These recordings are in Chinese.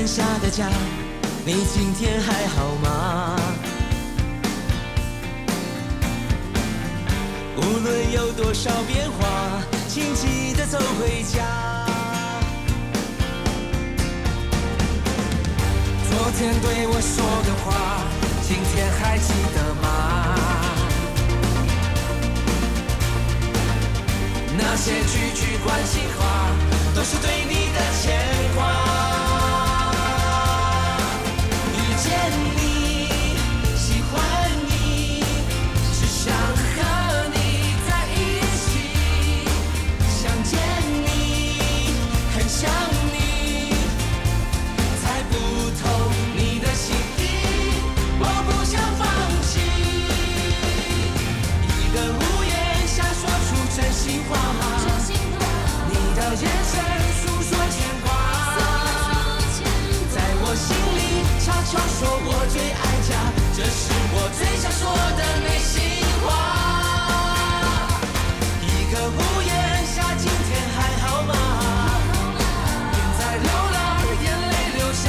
下的家，你今天还好吗？无论有多少变化，请记得走回家。昨天对我说的话，今天还记得吗？那些句句关心话，都是对你的牵挂。遇见你，喜欢你，只想和你在一起。想见你，很想你，猜不透你的心意，我不想放弃。一个屋檐下说出真心话，你的眼神诉说牵挂，在我心里悄悄说我最爱家，这是我最想说的内心话。一个屋檐下，今天还好吗？别再流浪，眼泪流下，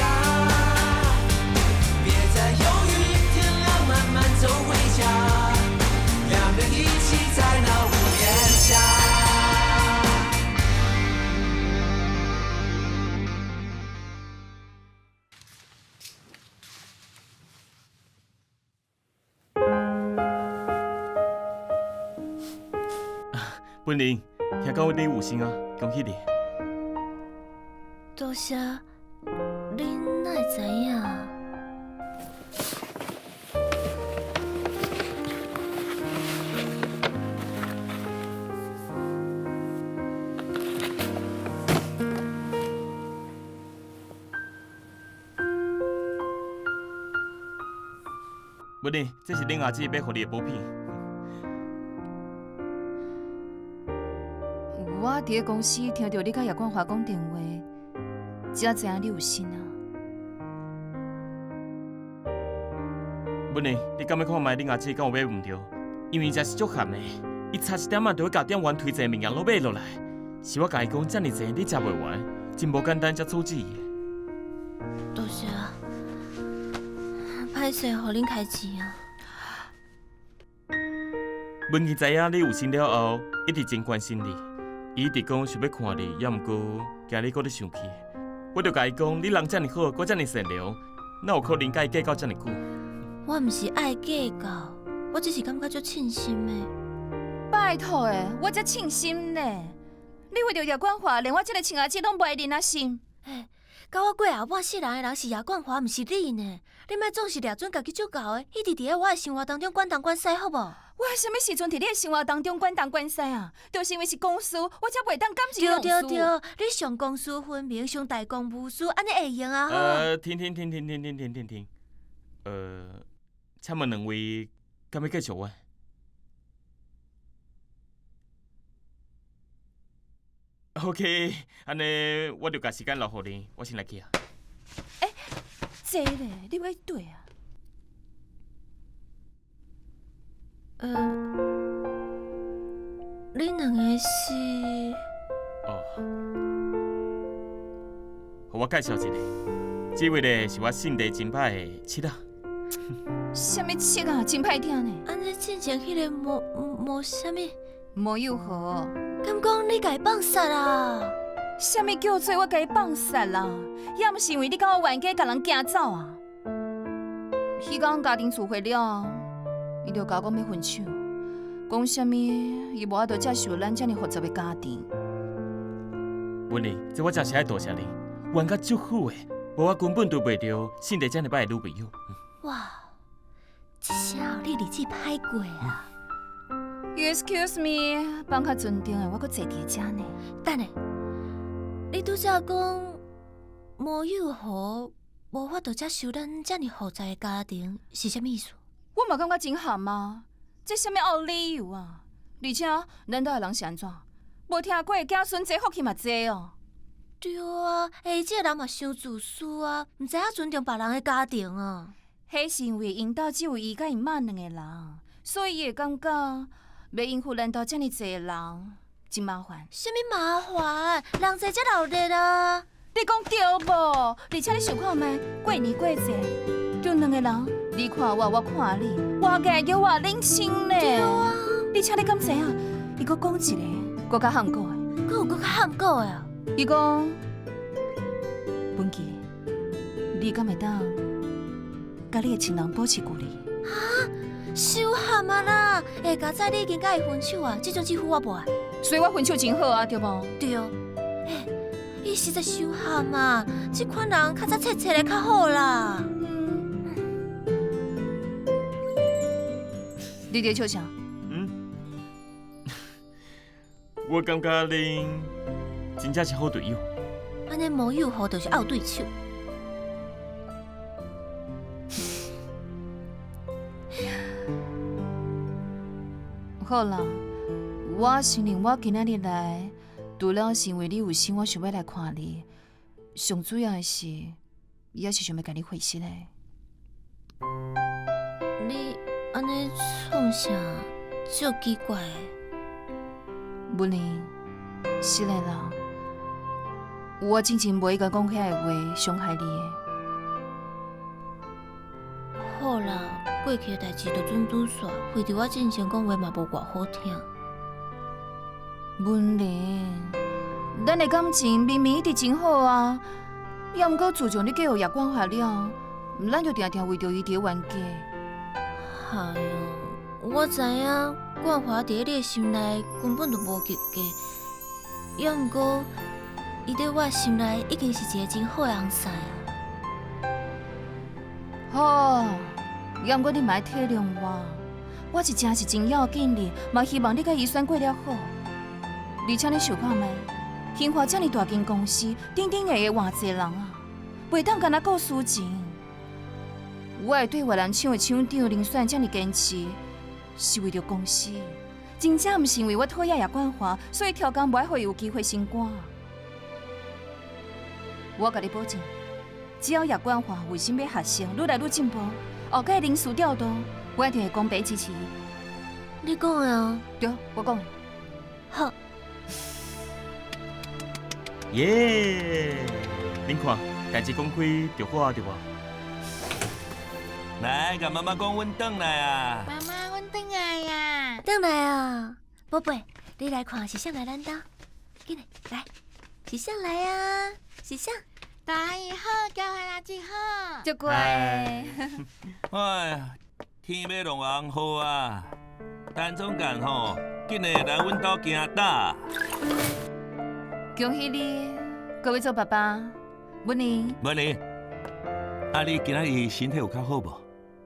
别再犹豫，天亮慢慢走回家，两人一起在那屋檐下。本人听讲你有心啊，恭喜你！多谢，你哪会知影？本人这是恁阿姊要给你的补品。我伫咧公司听到你甲叶冠华讲电话，才知影你有心啊。本人，你敢要看卖恁阿姊敢有买唔对？因为真是足寒的，伊差一点仔就要甲店员推济物件拢买落来。是我甲伊讲遮尔济你食袂完，真无简单才处置伊的。多谢，歹势，互恁开钱啊。文琪知影你有心了后，一直真关心你。伊一直讲想要看你，也毋过惊你搁咧生气。我就甲伊讲，你人遮尔好，搁遮尔善良，哪有可能甲伊计较遮尔久？我毋是爱计较，我只是感觉足称心的。拜托诶，我才称心呢。你为着叶冠华，连我这个亲阿姊拢袂忍啊心。甲我过后半世人的人是叶冠华，毋是你呢。你莫总是掠准家己足够的，一直伫咧我的生活当中管东管西，好无？我什么时阵伫你的生活当中管东管西啊？就是因为是公司，我才袂当感情用事。对，你上公私分明，上大公无私，安尼会用啊？停！请问两位敢要继续我？OK， 安尼我就把时间留互你，我先来去啊。这咧，你要对啊？恁两个是？哦，互我介绍一下，这位咧是我姓地真歹的七啊。什么七啊？真歹听呢。安尼之前迄个无啥物，无有好。敢讲你家己放杀啊？什么叫做我甲伊放杀啦？也毋是因为你甲我冤家甲人惊走啊？迄天家庭聚会了，伊就甲我讲要分手，讲什么伊无法度接受咱遮尔复杂的家庭。文玲，这我真是爱多谢你，冤家足好诶，无我根本就袂着信得遮尔歹的女朋友。哇，这下你日子歹过啊！Excuse me， 放较尊重的，我搁坐伫遮呢。等下，你拄则讲无友好，无法度接受咱遮尔复杂的家庭，是啥物意思？我嘛感觉真寒啊！这什么恶理由啊？而且咱兜的人是安怎？无听过子孙济福气嘛济哦。对啊，这个人嘛伤自私啊，毋知影尊重别人的家庭啊。迄是因为因兜只有伊甲因妈两个人，所以伊会感觉要应付咱兜遮尔济个人真麻烦。什么麻烦？人侪遮热闹啊！你讲对无？而且你想看觅，过年过节，就两个人，你看我，我看你，我个叫我冷清咧。对啊，而且你敢知影？伊搁讲一个，搁较含糊的。佫有佫较喊过的啊！伊讲，文琪，你敢会当甲你的情人保持距离？羞喊啊啦！下加早你已经甲伊分手啊，这种欺负我无啊？所以我分手真好啊，对无？对，伊实在羞喊啊！这款人较早切切的较好啦。你伫笑啥？我感觉恁真正是好队友。安尼无友好就是拗对手。好啦，我承认我今仔日来，除了是因为你有心，我想要来看你。上主要的是，也是想要甲你会师嘞。你安尼创啥？足奇怪的。文玲，是的啦，我真正无应该讲遐个话伤害你的。好啦，过去的代志就准拄煞，为着我真正讲话嘛无偌好听。文玲，咱的感情明明一直真好啊，也毋过自从你嫁予叶冠华了，咱就定定为着伊伫冤家。哎哟，我知影冠华伫你的心内根本就无及格，也毋过伊伫我的心内已经是一个真好的翁婿啊。好，也毋过你嘛要体谅我，我是真要紧的，嘛希望你甲伊选过了好。而且你想看觅，兴华遮尔大间公司，顶顶下下偌济人啊，袂当干那顾私情。我会对越南厂的厂长林选遮尔坚持，是为着公司，真正毋是因为我讨厌叶冠华，所以挑工无爱互伊有机会升官。我甲你保证。只要叶冠华为心要学习，愈来愈进步，后届人事调度，我一定会公平支持伊。你讲的啊？对，我讲的。好，耶！恁看，代志讲开就好啊，对无？来，甲妈妈讲，阮转来啊！妈妈，阮转来呀！转来啊，宝贝，你来看是谁来咱家？紧来，来，是谁来啊？是谁？大姨好，叫回来真好。足乖。哎呀，天要弄红好啊！陈总监吼，紧来来阮兜行打。恭喜你，各位做爸爸，文玲。文玲，啊，你今仔日身体有较好无？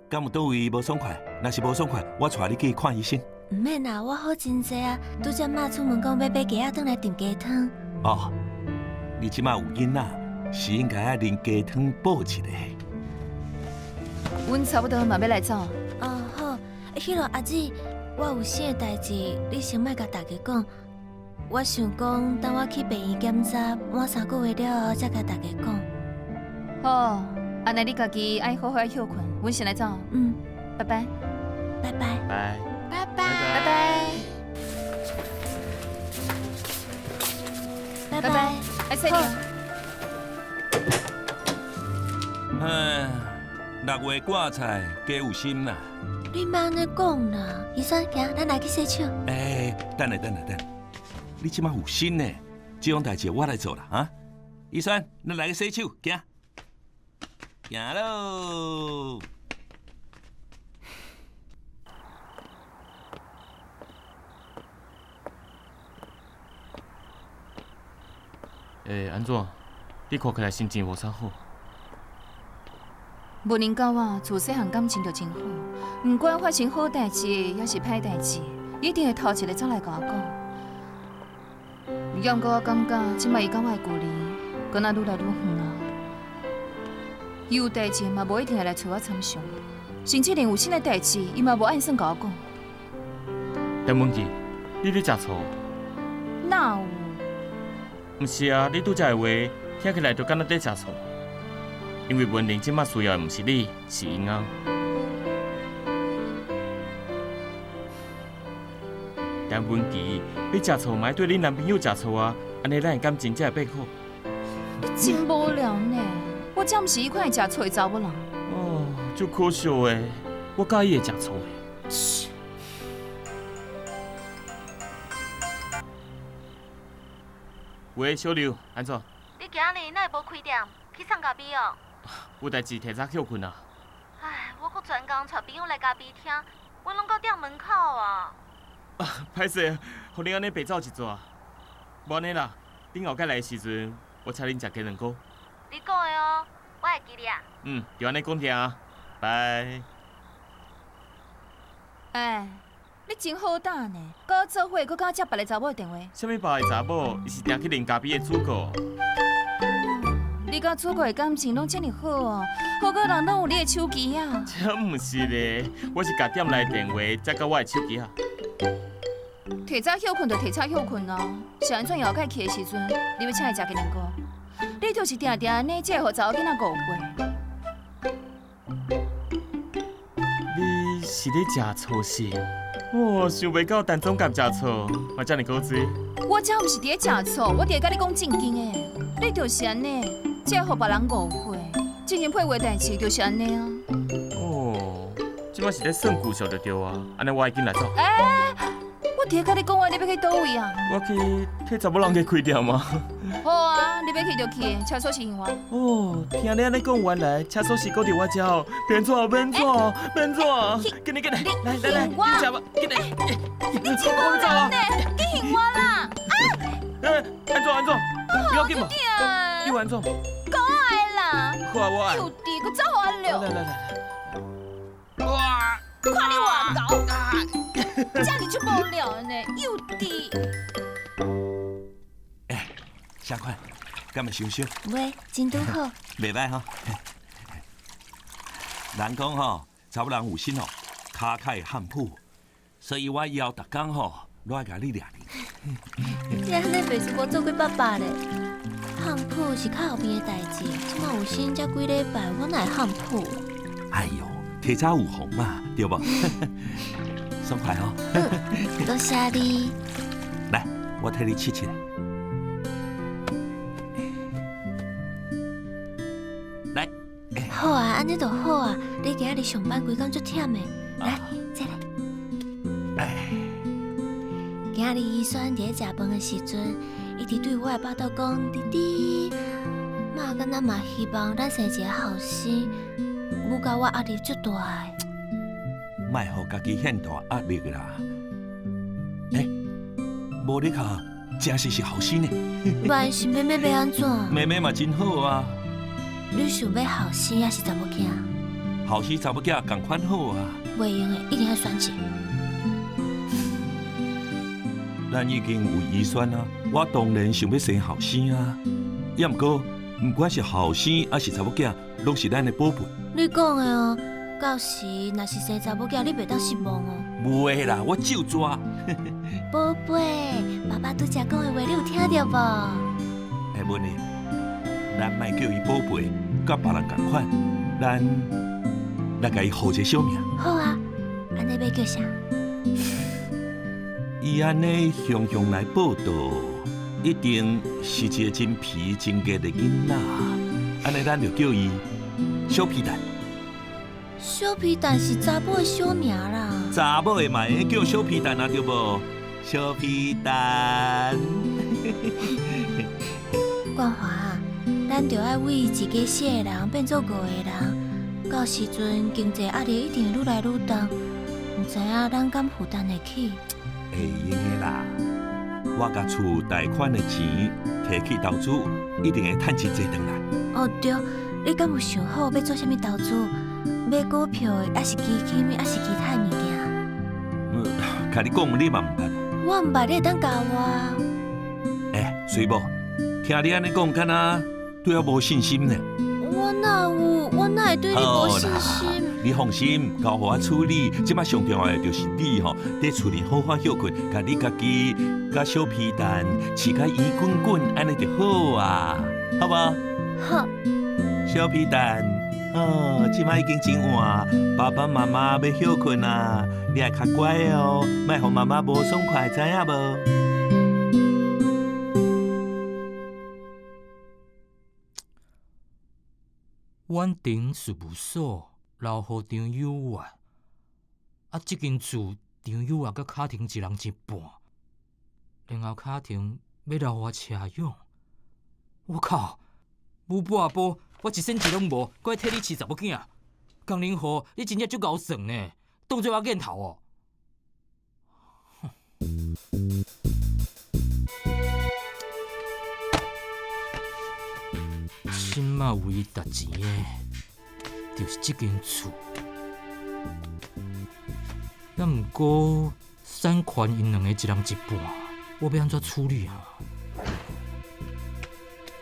敢有倒位无爽快？若是无爽快，我带你去看医生。毋免啦，我好真济啊。拄则妈出门讲要买鸡仔汤来炖鸡汤。哦，你即马有囡仔，是应该啉鸡汤补一下。阮差不多嘛要来走。哦好，迄落阿姊，我有啥代志，你先莫甲大家讲。我想讲，等我去病院检查满3个月了后，再甲大家讲。好，安尼你家己爱好好休困，阮先来走。嗯，拜拜。拜拜。拜。拜拜。拜拜。拜拜拜。爱细点。哎，6月挂菜加有心啦。你莫安尼讲啦，医生，行，咱来去洗手。哎，等下，你即马有心呢，这种代志我来做啦啊！医生，咱来去洗手，行，行喽。安怎？你看起来心情无啥好。文玲甲我自细汉感情就真好，毋管发生好代志也是歹代志，一定会头一个走来甲我讲。也毋过我感觉，即摆伊甲我的距离，敢若愈来愈远啊。伊有代志嘛，无一定会来找我参详，甚至连有新的代志，伊嘛无按算甲我讲。陈文琪，你咧食醋？哪有？毋是啊，你拄则的话听起来就敢若在食醋。因为文玲即马需要的毋是你，是因翁。但文琪，你食醋嘛要对你男朋友食醋啊，安尼咱的感情才会变好。真无聊呢。我真毋是迄款会食醋的查某人。哦，就可惜诶，我介意会食醋诶。嘘，喂，小刘，安怎？你今日哪会无开店？去送咖啡哦？有代志提早休困啊。唉，我搁全工带朋友来咖啡厅，我拢到店门口啊。歹势，互恁安尼白走一逝。无安尼啦，顶后盖来的时阵，我请恁食鸡卵糕。你讲的哦，我会记你啊。就安尼讲听啊，拜。哎，你真好打呢，跟我做伙，搁敢接别个查某的电话。什么别个查某，伊是定去啉咖啡的主顾。你甲主管的感情拢这么好哦，好个人拢有你的手机啊。这毋是咧，我是甲店内电话接到我的手机啊。提早休困就提早休困啊，是安怎后盖去的时阵，你要请伊食鸡卵糕？你就是定定安尼，才会互查某囡仔误会。你是咧食醋是？哦，想袂到陈总监食醋，嘛遮尔古锥。我这毋是伫咧食醋，我伫咧甲你讲正经的。你就是安尼，才会互别人误会。真人配话代志就是安尼啊。哦，即摆是咧算故事就对啊，安尼我会紧来走。我伫咧甲你讲话，你要去倒位啊？我去替查某人家开店吗？好啊，你要去就去，车锁匙还我。哦，听你安尼讲，原来车锁匙搁伫我遮哦，免错免错免错，紧来，来，你食吧，紧来，你真无聊呢，你还我啦！安怎？不要紧嘛，啊你有安怎？讲爱啦，好啊，我爱。有弟，佮走互我聊。来，哇！看你话搞，这样你就无聊呢，有弟。哎，小款，敢会想想？喂，真拄好。袂歹吼。人讲吼，查某人有心哦，骹脚会汉普，所以我以后逐工吼，拢爱甲你掠你。你安尼袂是我做过爸爸咧？喊谱是较后面的代志，即马有新才几礼拜，我哪会喊谱？哎呦，提早有风嘛，对无？爽快哦。多谢你。来，我替你试试。来，好啊，安尼就好啊。你今日上班规工足忝的，来，再来。哎，今日医生伫咧食饭的时阵，一直对我的巴肚讲：“弟弟，妈敢若嘛希望咱生一个后生，母甲我压力足大的。”莫互家己显大压力啦。哎，无你卡，真是后生呢。不然是妹妹要安怎？妹妹嘛真好啊，你想要后生还是查某囝？后生查某囝共款好啊。袂用的，一定要选一个。咱已经有预算啊，我当然想要生后生啊。也毋过，不管是后生还是查某囝，拢是咱的宝贝。你讲的哦，到时若是生查某囝，你袂当失望哦。唔会啦，我就抓。宝贝，爸爸拄则讲的话，你有听到无？哎，文的，咱莫叫伊宝贝，甲别人共款，咱来甲伊号一个小名。好啊，安尼要叫啥？伊安尼雄雄来报道，一定是一个真皮真格的囡仔。安尼咱就叫伊小皮蛋。小皮蛋是查某的小名啦。查某的嘛会叫小皮蛋啊，对无？小皮蛋。冠华啊，咱就要为一个死的人变做5个人，到时阵经济压力一定会愈来愈重，唔知影咱敢负担得起？会用的啦，我甲厝贷款的钱摕去投资，一定会趁真济回来。哦对，你敢有想好要做啥物投资？买股票的，还是基金的，还是其他物件？甲你讲，你嘛唔捌。我唔捌，你会当教我。哎，水某，听你安尼讲，敢若对我无信心呢。我哪有？我哪会对你无信心？你放心，交互我处理。即摆上重要的就是你吼，在厝里好好休困，甲你家己甲小皮蛋饲甲圆滚滚，安尼就好啊，好无？好。小皮蛋，哦，即摆已经真晚，爸爸妈妈要休困啊，你要较乖哦，莫互妈妈无爽快，知影无？稳定事务所留予张友华，啊，即间厝张友华甲卡廷一人一半，然后卡廷要留我车用。我靠！无半步，我一仙钱拢无，搁要替你饲查某囝。江林河，你真正足够算呢，当做我瘾头哦。即马唯一值钱的，就是即间厝。也毋过，产权因两个一人一半，我要安怎处理啊？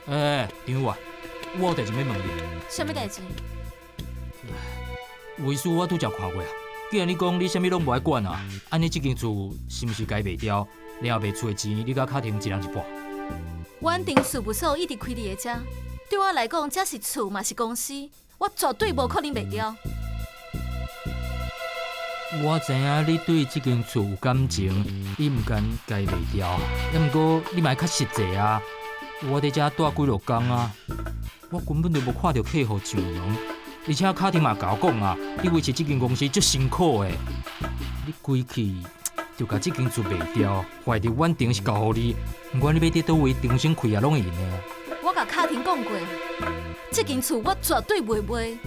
张友华，我有代志要问你。什么代志？卫书我拄则看过啊。既然你讲你啥物拢无爱管啊，安尼即间厝是毋是该卖掉？然后卖厝的钱，你甲卡廷一人一半？稳定事务所一直开伫个遮，对我来讲，这是厝嘛是公司，我绝对无可能卖掉。我知影你对即间厝有感情，你毋甘该卖掉，也毋过你嘛较实际啊。我伫遮住几落工啊，我根本就无看到客户上门，而且卡廷嘛甲我讲啊，你维持即间公司足辛苦的，你规气就甲即间厝卖掉，坏着稳定是交互你，毋管你要伫倒位重新开啊，拢会用的。我甲卡廷讲过，即间厝我绝对袂卖。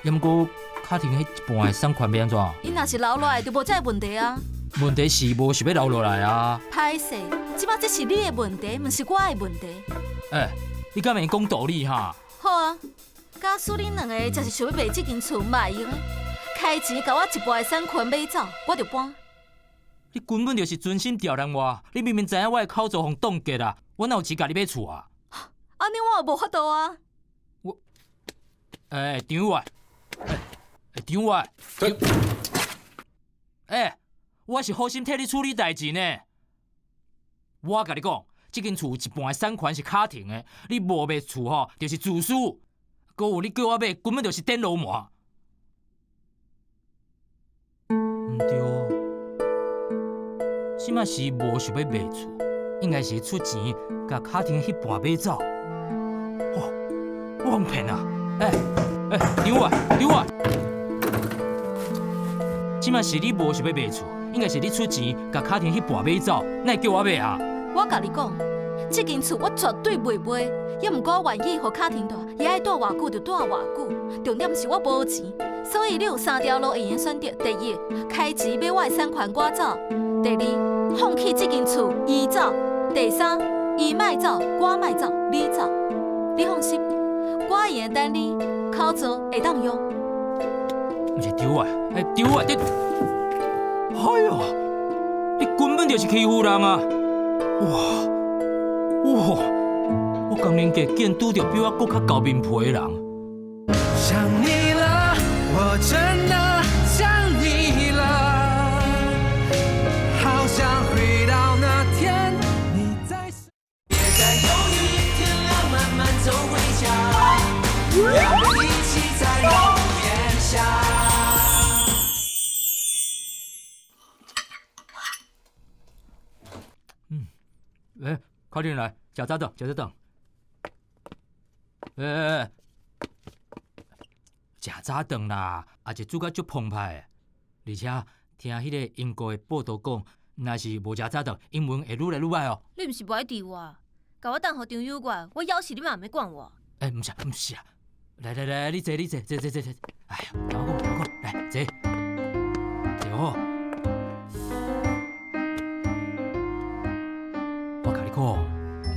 也毋过卡廷迄一半的产权要安怎？伊若是留落来，就无这个问题啊。问题是无想要留落来啊。歹势，即摆这是你的问题，毋是我的问题。你敢会讲道理哈？好啊，假使恁两个就是想要卖这间厝，卖用的，开钱甲我一半的产权买走，我就搬。你根本就是存心刁难我，你明明知影我的口座互冻结啊，我哪有钱甲你买厝啊？安尼我也无法度啊。张友华，张友华，我是好心替你处理代志呢。我甲你讲，这间厝一半的产权是卡廷的，你无卖厝吼，就是自私。搁有你叫我买，根本就是点老麻。毋对，即马是无想要卖厝，应该是出钱甲卡廷迄半买走。我互骗啊！张友华，即马是你无想要卖厝，应该是你出钱甲卡廷迄半买走，哪会叫我买啊？我甲你讲，这间厝我绝对袂卖，也毋过我愿意互卡廷住，伊爱住偌久就住偌久。重点是我无钱，所以你有3条路会用选择：第一，开钱买我的产权赶走；第二，放弃这间厝伊走；第三，伊卖走，我卖走，你走。你放心，我会用等你，口座会当用。毋是张啊，张啊，你，哎呦，你根本就是欺负人啊！我刚年纪竟然拄到比我更较厚面皮的人。想你了，我真的想你了，好想回到那天你在。别再犹豫，天亮慢慢走回家，我们一起在楼檐下。快点来，食早顿，食早顿。食早顿啦，也是煮甲足澎湃的。而且听迄个英国的报道讲，若是无食早顿，英文会愈来愈歹哦。你毋是无爱治我，甲我等互张友华，我要死你嘛毋要管我。毋是啊，来，你坐。哎呀，听我讲，来坐好。我甲你讲，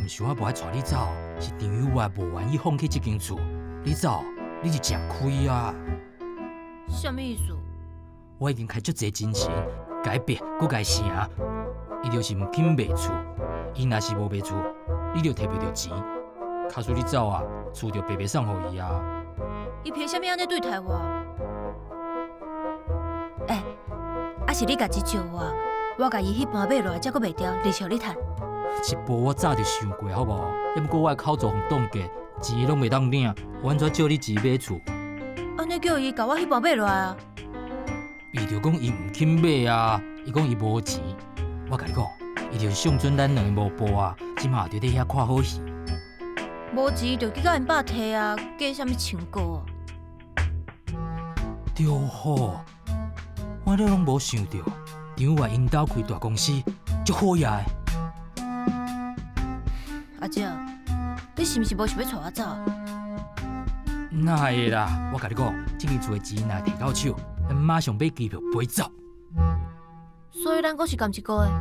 毋是我无爱带你走，是张友华无愿意放弃这间厝。你走，你是吃亏啊！什么意思？我已经开足侪真钱，该变，搁该成，伊就是毋肯卖厝。伊若是无卖厝，你就摕袂到钱。卡输你走啊，厝就白白送互伊啊！伊凭啥物安尼对待我？还是你家己借我甲伊迄半买落来，才搁卖掉，利息你趁。一步我早就想过，好无？也毋过我的口座互冻结，钱拢袂当领，我安怎借你钱买厝？安尼叫伊甲我迄半买落来啊？伊就讲伊毋肯买啊，伊讲伊无钱。我甲你讲，伊就是上阵咱两个无报啊，即马就伫遐看好戏。无钱就去甲因爸摕啊，计啥物请过？对好，我了拢无想到，张外因兜开大公司，足好呀的。阿姐，你是毋是无想要带我走？哪会啦？我甲你讲，这间厝的钱若摕到手，咱马上买机票飞走。所以咱阁是甘一个的，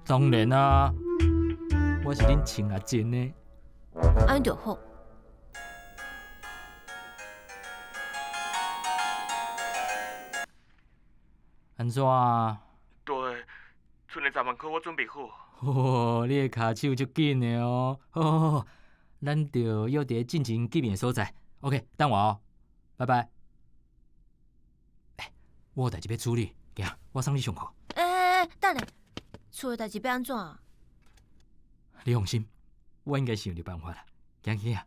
当然啊，我是恁亲阿珍呢。安尼就好。安怎啊？对，剩的10万块我准备好。哦，你的骹手足紧的哦。好，咱就约伫进前见面的所在。OK， 等我哦，拜拜。我有代志要处理，行，我送你上课。等下，厝的代志要安怎？你放心，我应该想着办法啦。行去啊！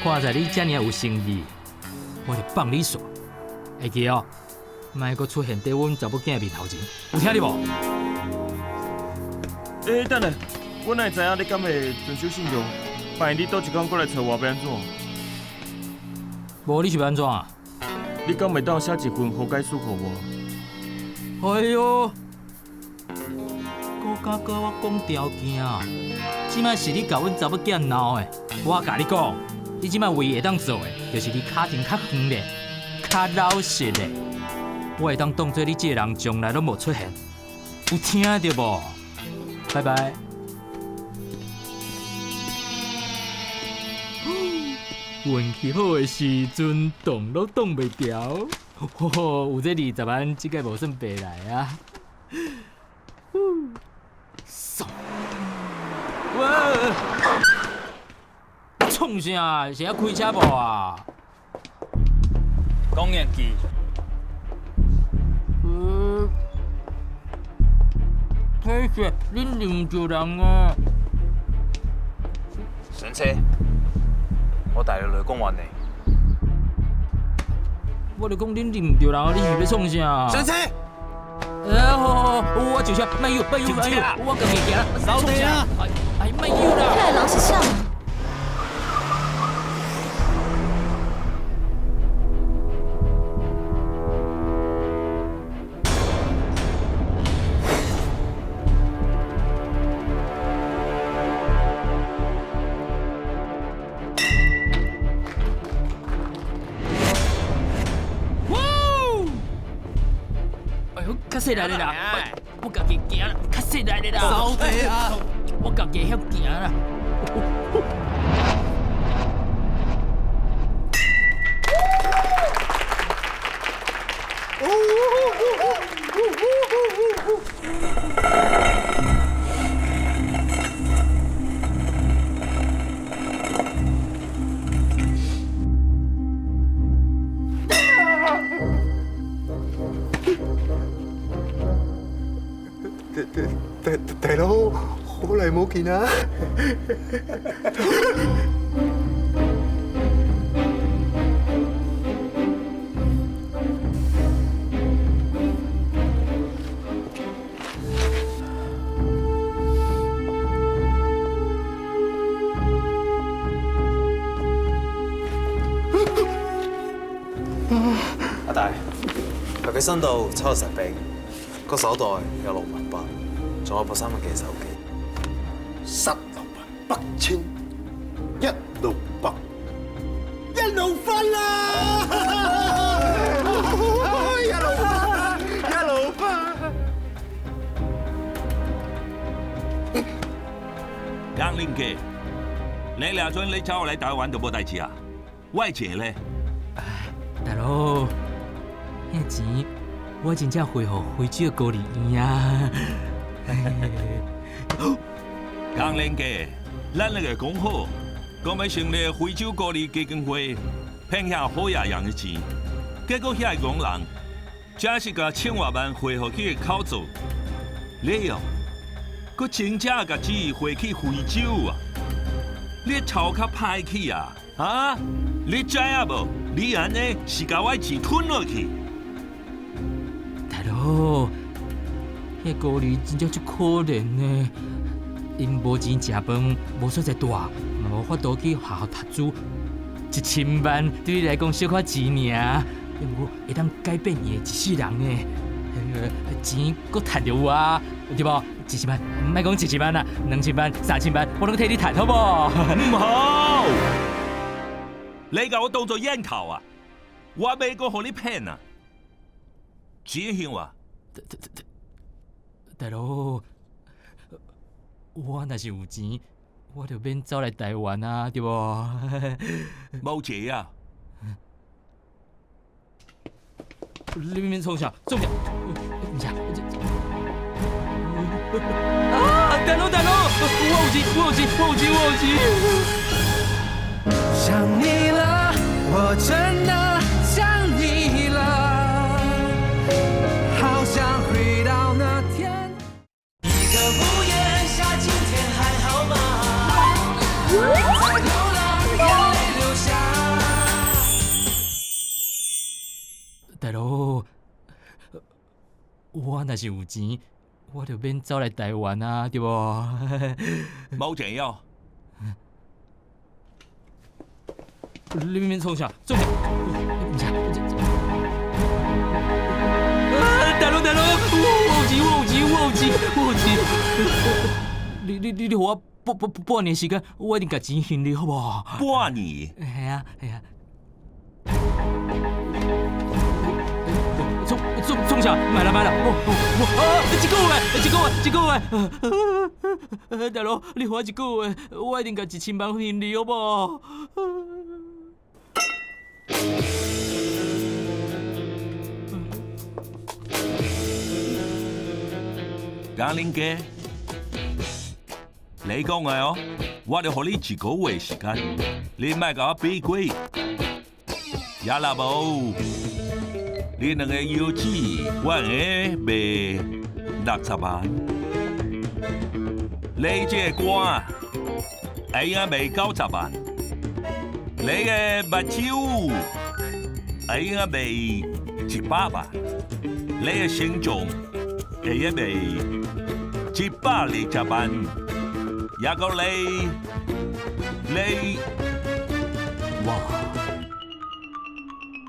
看在你遮尔有诚意，我就放你煞。会记哦，莫阁出现伫阮查某囝面头前，有听你无？等下，我哪会知影你敢会遵守信用？万一你倒一天过来找我，要安怎？无你是要安怎啊？你敢袂当写一份和解书给我？哎呦，搁甲我讲条件啊！即摆是你甲阮查某囝闹的，我甲你讲，你即摆唯一会当做的，就是你脚程较远咧，较老实咧。我会当当做你这个人从来拢无出现，有听到无？拜拜。运气好的时阵，动都动袂调。有这20万，即个无算白来啊！爽！哇！创啥？是要开车无啊？讲演技。退学，恁认着人啊？上车，我带你来讲话呢。我就讲恁认着人，你是要创啥？上车！好，我上车，莫摇，我家己行。收地啊！莫摇啦！看人是啥？较细力的啦，我家己行啦，较细力的啦。收地啊！我家己遐行啦。大佬，好耐冇見啊！阿大，佢嘅身度抽咗10餅，個手袋有6萬8，仲有部3蚊嘅手機。16萬8千，168，一路分啦！一路分，一路分。江林哥，你俩准你找我来台湾都无代志啊？我的钱咧？大佬，遐钱我真正汇互非洲高丽院啊！江林哥，咱那个讲好，讲要成立非洲高丽基金会，骗遐好野人的钱，结果遐个戆人，只是甲1000多万汇互去口座，你哦，佮真正甲钱汇去非洲啊！你头壳歹去啊！啊！你知影无？你安尼是甲我钱吞落去。大佬，佬，迄孤儿真正足可怜呢。因无钱食饭，无所在住，无法度去学校读书，1000万对你来讲小可钱尔，不过会当改变伊的一世人呢。钱搁趁着有啊，对无？1000万，莫讲1000万啦，2000万、3000万，我拢替你趁，好无？唔好，你甲我当作烟头啊！我袂个互你骗啊！钱向啊！大佬，我若是有钱，我就免走来台湾啊，对无？无钱啊！你明明冲啥？冲啥？唔是啊！大佬，我有钱！想你了，我真的想你了，好想回到那天。一个屋檐下，今天还好吗？在流浪，眼泪流下。大佬，我若是有钱，我就免走来台湾啊，对无？无钱要。你明明冲啥？冲啥？唔是大佬，我有钱！你给我半年时间，我一定把钱还你，好不好？半年？系啊。冲啥？买了！一个月！大佬，你给我一个月，我一定把1000万还你，好不好？江林哥，你讲的哦，我就给你1个月时间，你莫甲我比贵，也若无，你2个腰子我会卖60万，你这个歌会用卖90万，你的目睭会用卖100万，你的心脏会用卖120万，也个你，哇！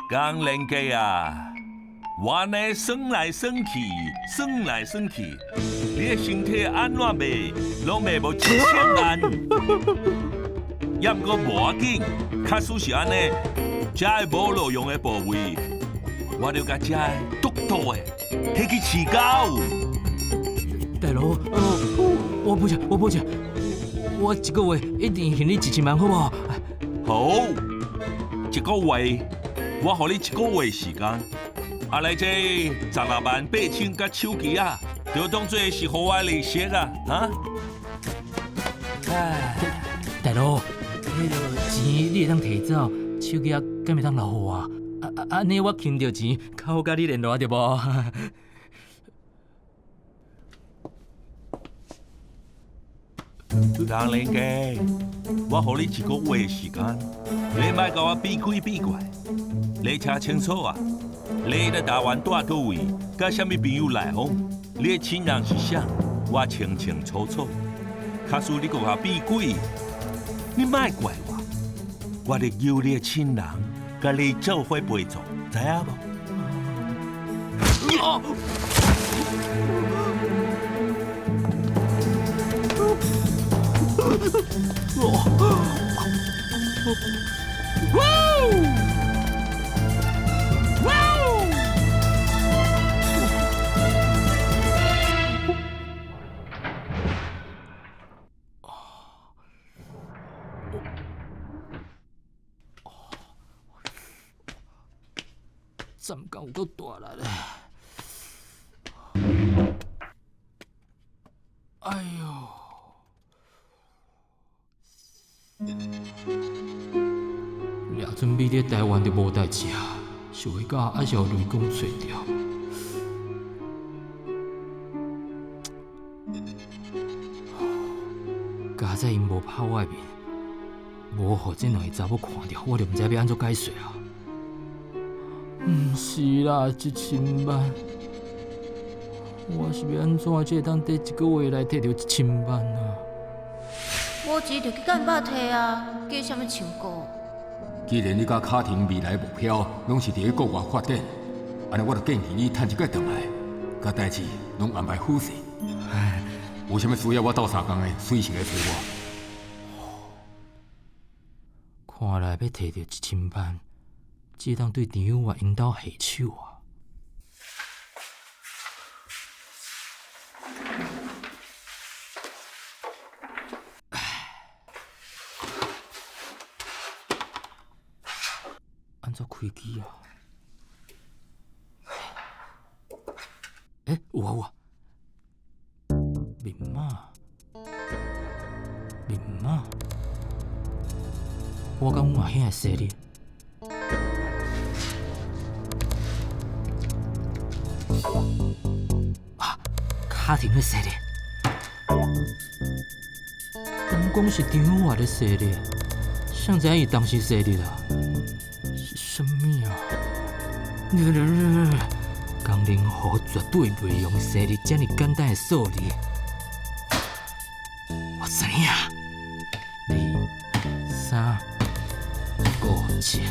江林哥啊，我呢算来算去，你的身体安怎卖，拢卖无7000万，也毋过无要紧，假使是安尼，这无路用的部位，我就甲这独独的摕去饲狗。大佬，我不吃，我1个月一定还你1000万，好不好？好，1个月，我给你1个月时间。啊，来这168000甲手机啊，就当作是给我利息啊，啊！大佬，迄个钱你会当摕走，手机啊，敢会当留互我？安尼我捡到钱，较好甲你联络对无？江林哥，我给你1个月时间，你莫甲我比怪，你查清楚啊！你在台湾住倒位，甲什么朋友来往，你的亲人是啥，我清清楚楚。假使你甲我比鬼，你莫怪我，我得邀你的亲人，甲你做伙陪葬，知影无？站岗有够大力嘞！哎呦，掠准美伫台湾就无代志啊，想回家还是互雷公找掉。加在因无拍外面，无互这两个查某看到，我就毋知要安怎解释啊。毋是啦，1000万，我是要安怎才会当伫1个月内摕到1000万啊？无钱就去干巴摕啊，加什么唱歌？既然你甲卡廷未来目标拢是伫咧国外发展，安尼我就建议你趁一摆转来，甲代志拢安排好势。有啥物需要我斗相共的，随时来找我。看来要摕到1000万，只当对张友华因兜下手啊！安怎开机啊？有啊有啊！密码，我敢有阿兄的生日。卡廷的生日，敢讲是张友华的生日？谁知伊当时生日啊？是什么啊？江林河绝对袂用生日这么简单的数字。我知影，2、3、5、7、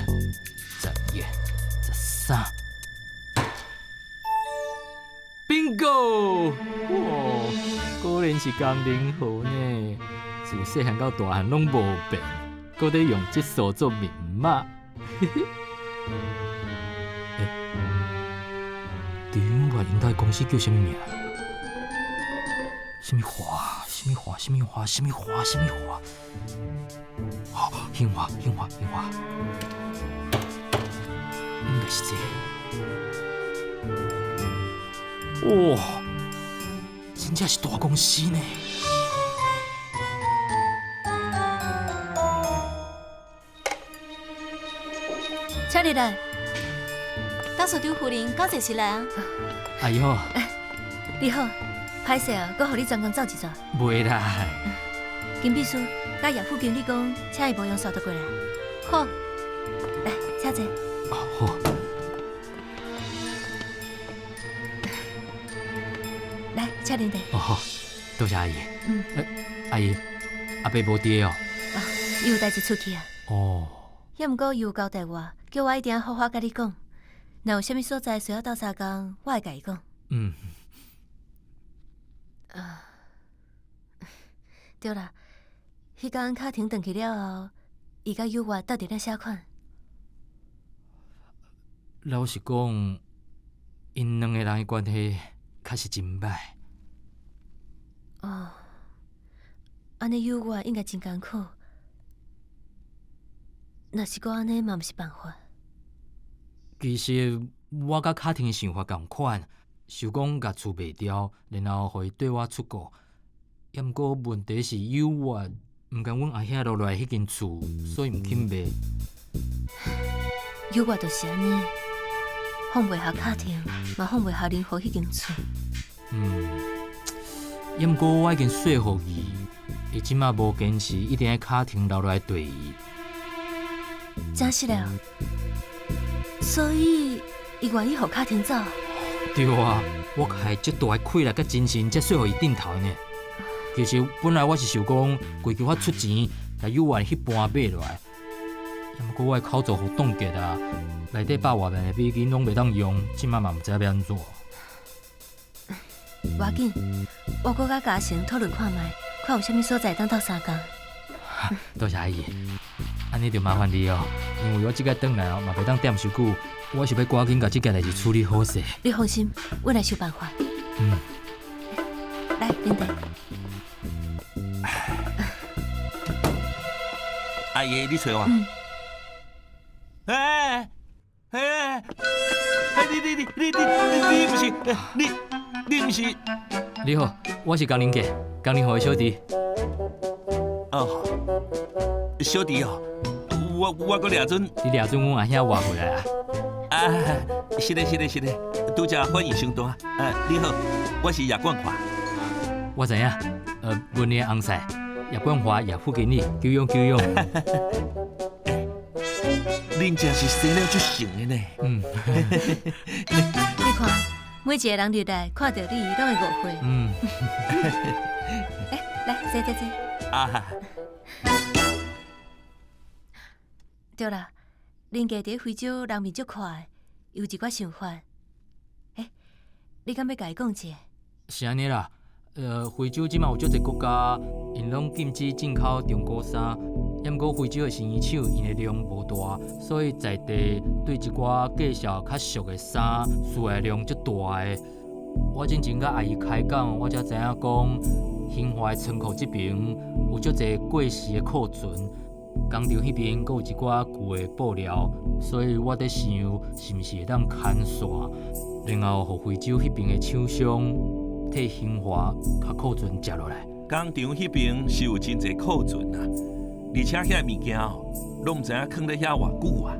11、13。Bingo！ 哇，果然是江林河呢。自细汉到大汉拢无变，搁得用这数做密码。张友华因兜的公司叫什么名？什么华？哦，兴华，应该是这。哇，真正是大公司呢！请你来。董事长夫人，到这时来啊！阿姨好。你好，歹势啊，我互你专工走一撮。袂啦。金秘书甲叶副经理讲，请伊无用刷得过来。好，来，请坐。好。来，请恁茶。好，多谢阿姨。阿姨，阿伯无伫哦。伊有代志出去啊。哦。也毋过伊有交代我，叫我一定要好好甲你讲。若有啥物所在需要斗相共，我会甲伊讲。对啦，迄天卡廷转去了后，伊甲友华斗伫咧写款。老实讲，因两个人的关系确实真歹。哦，安尼友华应该真艰苦。若是我安尼嘛，毋是办法。其实我甲卡廷的想法同款，想讲甲厝卖掉，然后互伊对我出国。也毋过问题是友华毋甘阮阿兄落来迄间厝，所以毋肯卖。友华就是安尼，放袂下卡廷，嘛放袂下林河迄间厝。也毋过我已经说服伊，伊即马无坚持，一定要卡廷留落来对伊。真实了，所以伊愿意互卡廷走。对啊，我开遮大的气力甲精神，才说服伊点头呢。其实本来我是想讲，规矩我出钱，甲友华迄半买落来。也毋过我的口座互冻结啊，内底100多万的美金拢袂当用，即马嘛毋知要安怎。无要紧，我搁甲嘉诚讨论看卖，看有啥物所在当斗相共。多谢阿姨，安尼就麻烦你哦，因为我即个转来哦，嘛袂当踮伤久，我想要赶紧甲即件代志处理好势。你放心，我来想办法。来，恁茶。阿姨，你找我？你不是你不是？你好，我是江林家，江林河的小弟。哦，小弟哦，我搁掠准。你掠准阮阿兄活回来啊？是的，拄则欢迎上单。你好，我是叶冠华。我知影，文的翁婿叶冠华叶副经理，久仰。恁真是生了足成的呢。你看，每一个人入来看到你，拢会误会。来，坐。啊，对啦，林家伫非洲人面足快的，有一寡想法。你敢要甲伊讲者？是安尼啦，非洲即马有足侪国家，因拢禁止进口中国衫。抑毋过非洲的成衣厂因的量无大，所以在地对一寡介绍较俗的衫需要量足大的。我之前甲阿姨开讲，我才知影讲，兴华的仓库这边有足侪过时的库存，工厂迄边阁有一寡旧的布料，所以我在想，是毋是会当牵线，然后互非洲迄边的厂商替兴华甲库存食落来。工厂迄边是有真侪库存啊，而且遐物件拢毋知影藏咧遐偌久啊。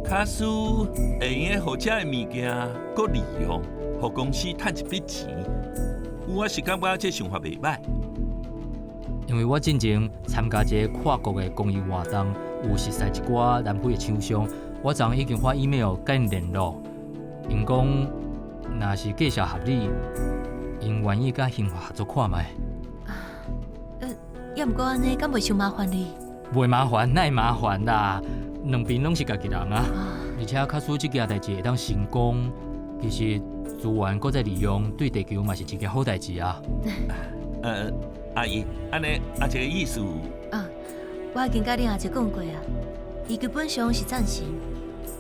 假使会用互遮的物件搁利用，互公司趁一笔钱，我是感觉这想法袂歹。因为我之前参加一个跨国的公益活动，有熟识一寡南非的厂商，我昨已经发 email 甲因联络，因讲若是介绍合理，因愿意甲兴华合作看卖。要毋过安尼，敢袂伤麻烦你？袂麻烦，哪会麻烦啦？两边拢是家己人啊，而且假使即件代志会当成功，其实资源搁再利用，对地球嘛是一件好代志啊。阿姨，安尼这个意思？我已经甲恁阿姐讲过啊，伊基本上是赞成。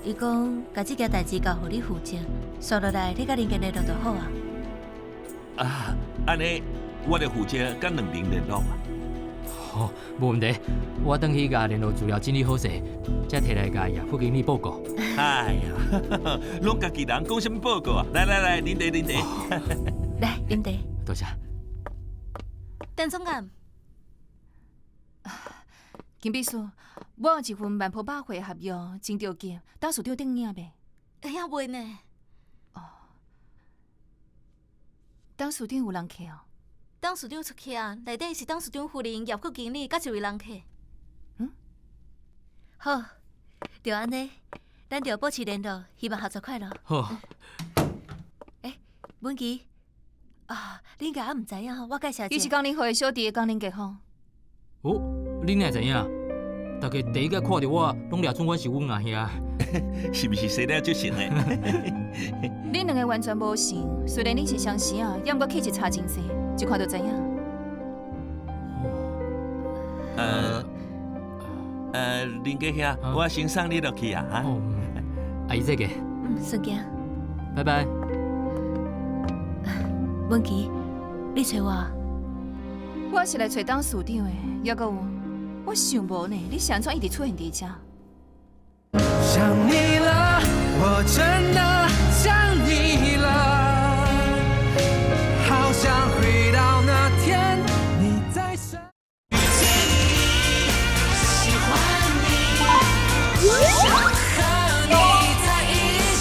伊讲，甲即件代志交互你负责，续落来你甲恁家联络就好啊。安尼我着负责甲两边联络啊。好，无问题。我等去甲联络资料整理好势，再摕来甲叶副经理报告。哎呀，拢家己人讲什么报告啊？来，啉茶。来，啉茶。多谢。陈总监，金秘书，我有一份万婆百货合约，真着急，当署长顶领未？会晓袂呢？当署长有人客哦。当署长出去啊，内底是当署长夫人、业务经理，甲一位人客。好，就安尼，咱就保持联络，希望合作快乐。好。文琪，恁家毋知影，我介绍一个。伊是江林会的小弟的江林杰吼。恁哪会知影？大家第一个看到我，拢掠准我是阮阿兄。是毋是生了足神呢？恁两个完全无像，虽然恁是相识啊，也毋过气质差真济，一看就知影。林家兄，我先送你落去啊！阿姨再见。顺行。拜拜。文琪，你找我？我是来找当署长的，还阁有，我想无呢，你是安怎一直出现伫遮？想你了，我真的想你了，好想回到那天你在身边。遇见你，喜欢你，想和你在一起。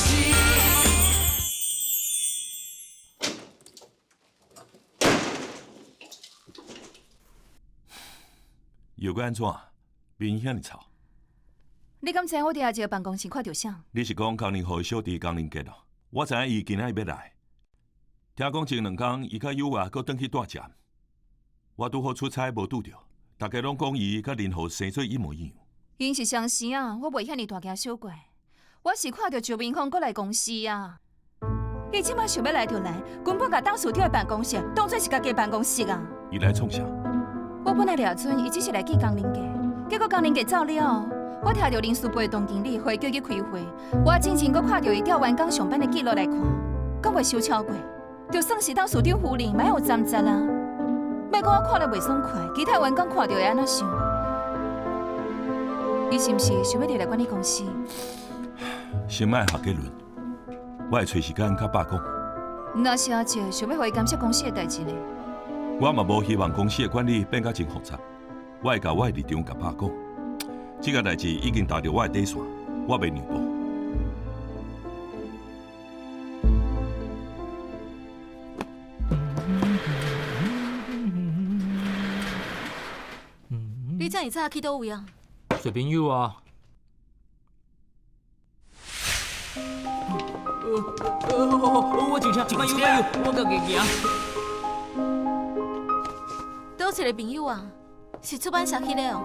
又搁安怎？面遐尼臭？你敢知我伫阿姐办公室看到啥？你是讲江宁和小弟江宁杰咯？我知影伊今仔日要来，听讲前2天伊甲友啊搁转去大站，我拄好出差无拄着，大家拢讲伊甲林和生做一模一样。因是相识啊，我袂遐尼大惊小怪。我是看到周明芳搁来公司啊，伊即摆想要来就来，根本甲当署长的办公室当作是家己的办公室啊。伊来创啥？我本来掠准伊只是来见江林杰，结果江林杰走了。我听到林书培总经理会叫伊开会，我真正阁看到伊调员工上班的记录来看，阁袂收超过，就算是当署长夫人，嘛有30啦。莫讲我看了袂爽快，其他员工看到会安怎想？伊是毋是想要入来管理公司？先莫下结论，我会找时间甲爸讲。若是阿姐想要互伊干涉公司的代志呢？我嘛无希望公司的管理变甲真复杂，我会甲我的立场甲爸讲。这个代志已经达到我的底线，我袂让步。你这么早去倒位啊？小朋友啊。我上车，慢油，我家己行。倒一个朋友啊，是出版社去的哦。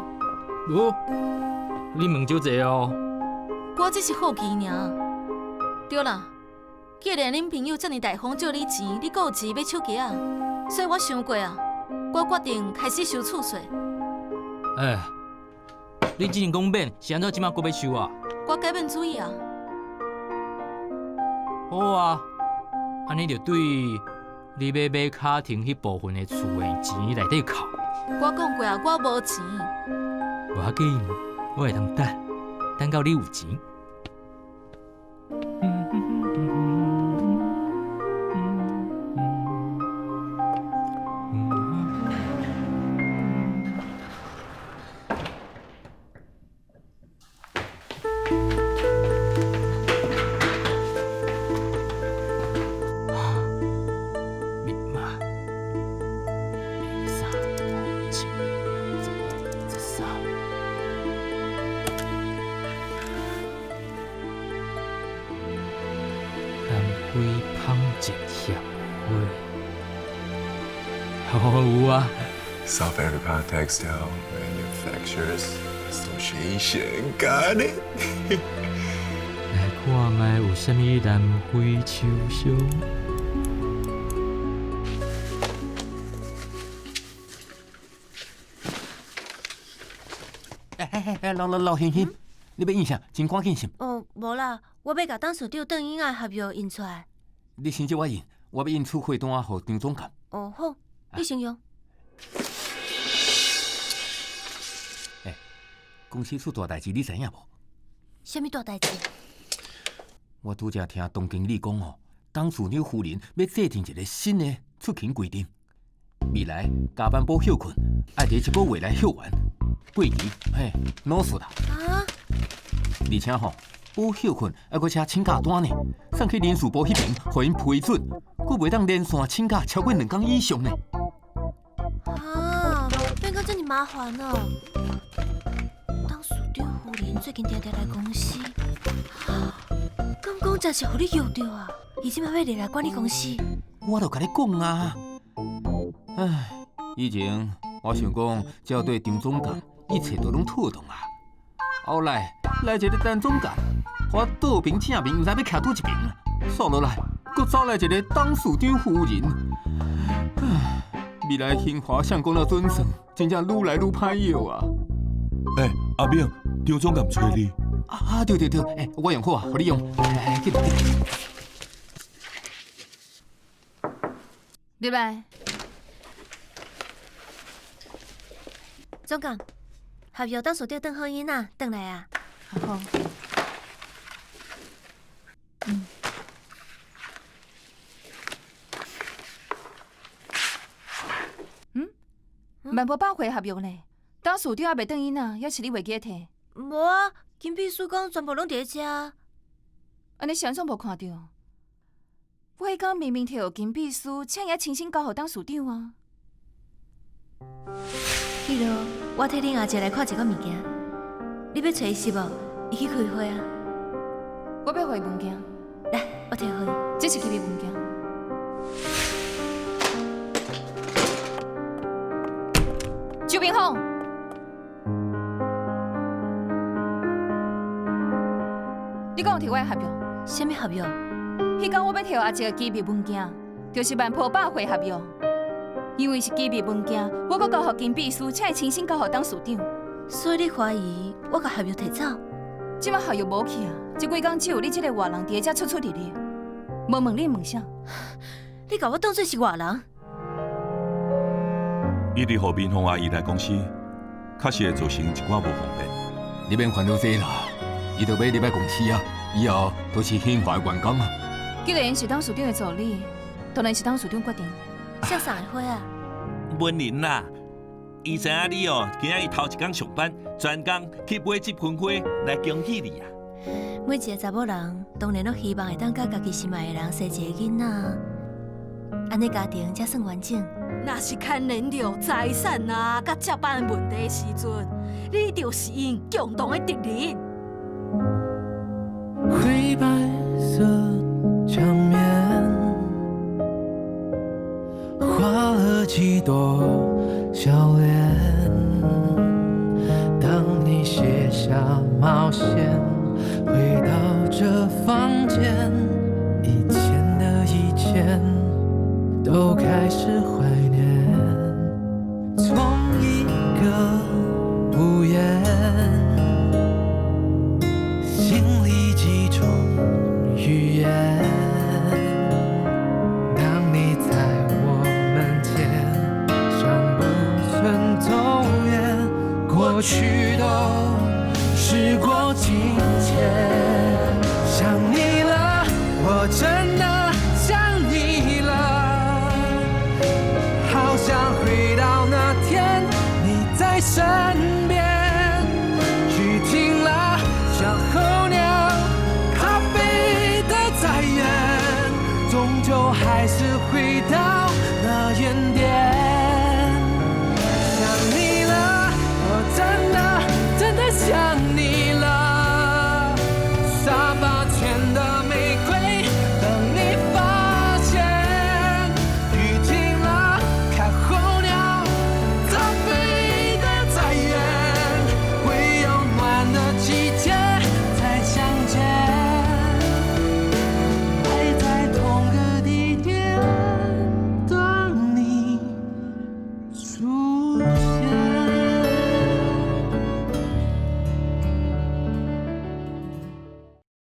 你问少济哦。我只是好奇尔。对啦，既然恁朋友遮尔大方借你钱，你阁有钱要手机啊，所以我想过啊，我决定开始收厝税。你之前讲免，是安怎即马阁要收啊？我改变主意啊。好啊，安尼就对你要买卡庭迄部分的厝的钱内底扣。我讲过啊，我无钱。无要紧，我会当等到你有钱。有啊 South Africa Textile Manufacturers Association got it 来看卖有啥物南非手商。老兄兄，你要印啥？真赶紧是？无啦，我要甲董事长邓英爱合约印出来。你先借我印，我要印出汇单互张总监。好，你先用。公司出大代志，你知影无？啥物大代志？我拄则听董经理讲董事长夫人要制定一个新的出勤规定，未来加班补休困爱伫1个月内休完，过期老实啦。而且补休困还阁写请假单呢，送去人事部迄边，互因批准，佫袂当连续请假超过2天以上呢。变到这么麻烦哦！董事长夫人最近常常来公司，敢讲真是互你约着啊？伊即摆要入来管理公司。我就甲你讲啊，以前我想讲，只要对张总监，一切都拢妥当啊。后来一个陈总监，我倒平正面，毋知要徛倒一边啊。煞落来，佫走来一个董事长夫人。未来兴华相公的准算，真正愈来愈歹摇啊！阿炳，张总监找你。对，我用好啊，互你用。记得。入来。总监，合约董事长邓好英啊，转来啊。好。万无百回合约呢？董事长还袂转因啊，还是你袂记摕？无啊，金秘书讲全部拢伫咧遮。安尼是安怎无看到？我迄天明明摕互金秘书，请伊亲身交互董事长啊。迄落，我替恁阿姐来看一个物件，你要找伊是无？伊去开会啊。我要回物件。来，我摕互伊。这是机密物件。周明峰，你讲有摕我的合约？什么合约？迄天我要摕阿姐的机密文件，就是万破百回合约。因为是机密文件，我阁交互金秘书，请伊亲身交互董事长。所以你怀疑我甲合约摕走？即摆合约无去啊！这几工只有你这个外人伫遮出入入，无问你问啥？你甲我当作是外人？伊伫互民芳阿姨来公司，确实会造成一寡无方便。你免烦恼这啦，伊就要入来公司啊，以后都是兴华的员工啊。既然因是董事长的助理，当然是董事长决定。啥啥会啊？文玲啦，伊知影你今日头一天上班，专工去买这盆花来恭喜你啊！每一个查某人，当然都希望会当甲家己心爱的人生一个囡仔，安尼家庭才算完整。若是牵连着财产啊、甲接班的问题的时阵，你就是因共同的敌人。灰白色朵笑脸。当你卸下冒险，回到这房间，以前的以前都开始怀念。从一个屋檐，心里几种语言。当你在我门前，像不存走远，过去都时过境迁。想你了，我真的想你了，好想回到那天你在身边，去听了像候鸟咖啡的在演，终究还是回到那眼